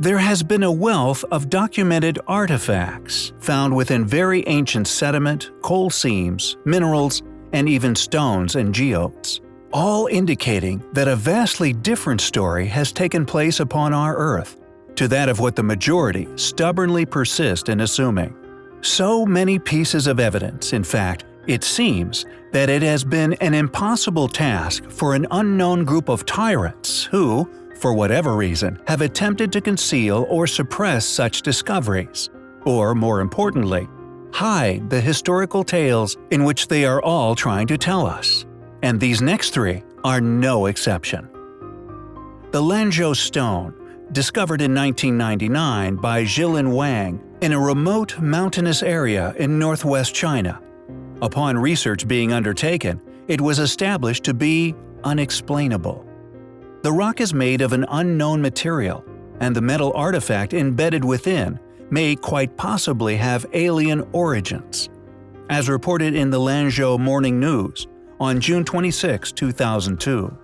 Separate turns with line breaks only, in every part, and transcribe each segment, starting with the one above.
There has been a wealth of documented artifacts found within very ancient sediment, coal seams, minerals, and even stones and geodes, all indicating that a vastly different story has taken place upon our Earth to that of what the majority stubbornly persist in assuming. So many pieces of evidence, in fact, it seems that it has been an impossible task for an unknown group of tyrants who, for whatever reason, have attempted to conceal or suppress such discoveries, or more importantly, hide the historical tales in which they are all trying to tell us. And these next three are no exception. The Lanzhou stone, discovered in 1999 by Zhilin Wang in a remote mountainous area in northwest China. Upon research being undertaken, it was established to be unexplainable. The rock is made of an unknown material, and the metal artifact embedded within may quite possibly have alien origins. As reported in the Lanzhou Morning News on June 26, 2002,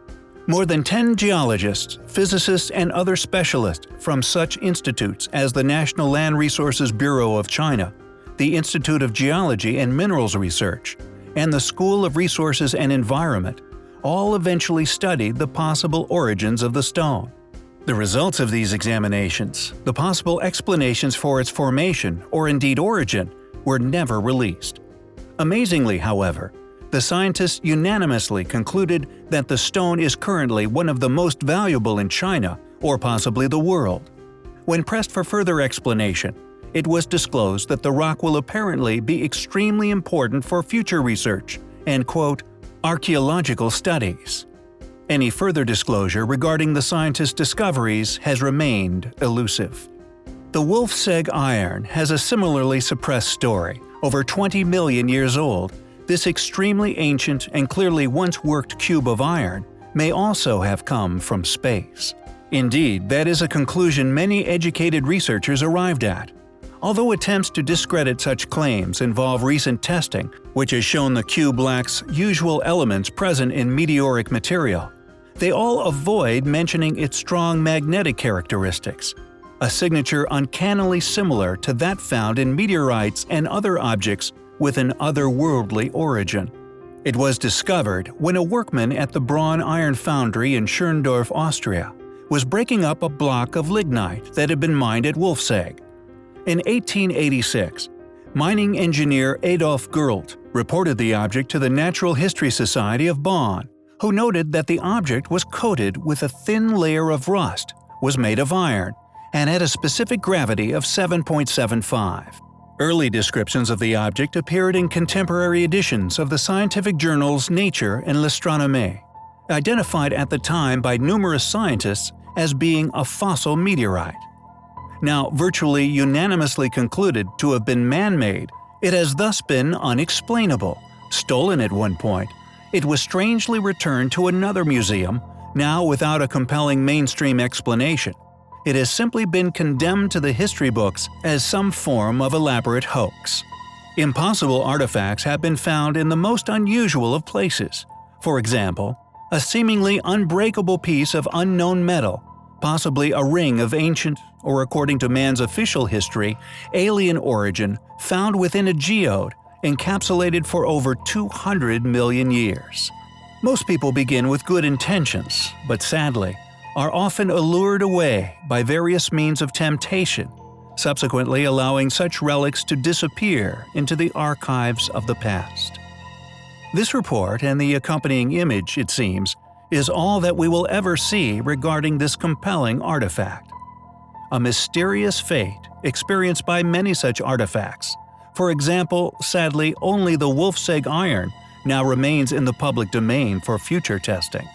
more than 10 geologists, physicists, and other specialists from such institutes as the National Land Resources Bureau of China, the Institute of Geology and Minerals Research, and the School of Resources and Environment all eventually studied the possible origins of the stone. The results of these examinations, the possible explanations for its formation or indeed origin, were never released. Amazingly, however, the scientists unanimously concluded that the stone is currently one of the most valuable in China or possibly the world. When pressed for further explanation, it was disclosed that the rock will apparently be extremely important for future research and, quote, archaeological studies. Any further disclosure regarding the scientists' discoveries has remained elusive. The Wolfseg iron has a similarly suppressed story. Over 20 million years old, this extremely ancient and clearly once worked cube of iron may also have come from space. Indeed, that is a conclusion many educated researchers arrived at. Although attempts to discredit such claims involve recent testing, which has shown the cube lacks usual elements present in meteoric material, they all avoid mentioning its strong magnetic characteristics, a signature uncannily similar to that found in meteorites and other objects with an otherworldly origin. It was discovered when a workman at the Braun Iron Foundry in Schöndorf, Austria, was breaking up a block of lignite that had been mined at Wolfseg. In 1886, mining engineer Adolf Gerlt reported the object to the Natural History Society of Bonn, who noted that the object was coated with a thin layer of rust, was made of iron, and had a specific gravity of 7.75. Early descriptions of the object appeared in contemporary editions of the scientific journals Nature and L'Astronomie, identified at the time by numerous scientists as being a fossil meteorite. Now virtually unanimously concluded to have been man-made, it has thus been unexplainable. Stolen at one point, it was strangely returned to another museum, now without a compelling mainstream explanation. It has simply been condemned to the history books as some form of elaborate hoax. Impossible artifacts have been found in the most unusual of places. For example, a seemingly unbreakable piece of unknown metal, possibly a ring of ancient, or according to man's official history, alien origin found within a geode encapsulated for over 200 million years. Most people begin with good intentions, but sadly, are often allured away by various means of temptation, subsequently allowing such relics to disappear into the archives of the past. This report and the accompanying image, it seems, is all that we will ever see regarding this compelling artifact. A mysterious fate experienced by many such artifacts. For example, sadly, only the Wolfseg iron now remains in the public domain for future testing.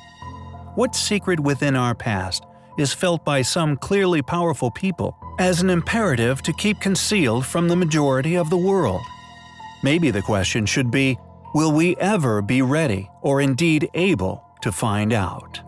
What secret within our past is felt by some clearly powerful people as an imperative to keep concealed from the majority of the world? Maybe the question should be, will we ever be ready or indeed able to find out?